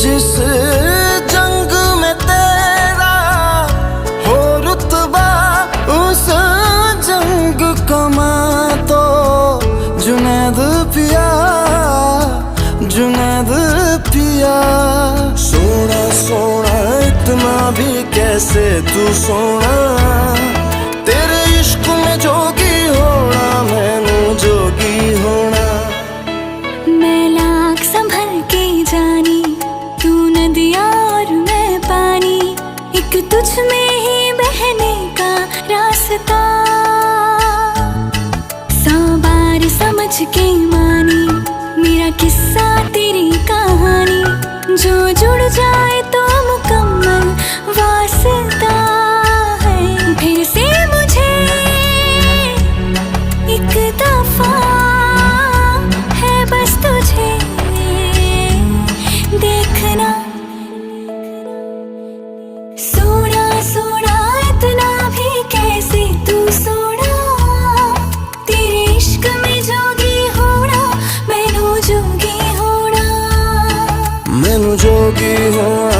जिस जंग में तेरा हो रुतबा, उस जंग कमा तो जुनैद पिया, जुनैद पिया। सोना सोना इतना भी कैसे तू सोना, तेरे इश्क में जोगी होना, मैनू जोगी होना। मैं लाख संभल के जानी, तू नदिया और मैं पानी, एक तुझ में ही बहने का रास्ता। 100 बार समझ के मानी मेरा किस्सा तेरी कहानी, जो जुड़ जाए तो मुकम्मल वास्ता है। फिर से मुझे एक दफा है बस तुझे देखना। सोना सोना इतना भी कैसे तू सोना, तेरे इश्क में जोगी होना, मैनू जोगी होना, मैनू जोगी होना।